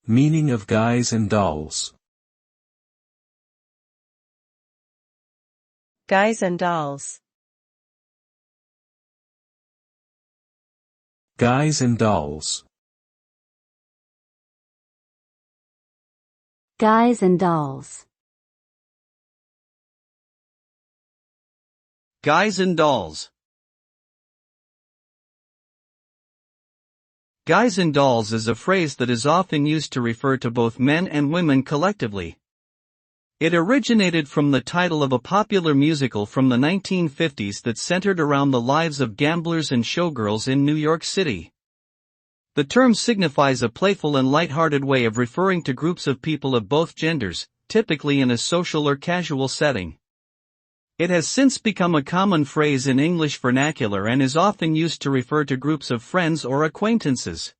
Meaning of guys and dolls. Guys and dolls. Guys and dolls. Guys and dolls. Guys and dolls. Guys and dolls is a phrase that is often used to refer to both men and women collectively. It originated from the title of a popular musical from the 1950s that centered around the lives of gamblers and showgirls in New York City. The term signifies a playful and lighthearted way of referring to groups of people of both genders, typically in a social or casual setting. It has since become a common phrase in English vernacular and is often used to refer to groups of friends or acquaintances.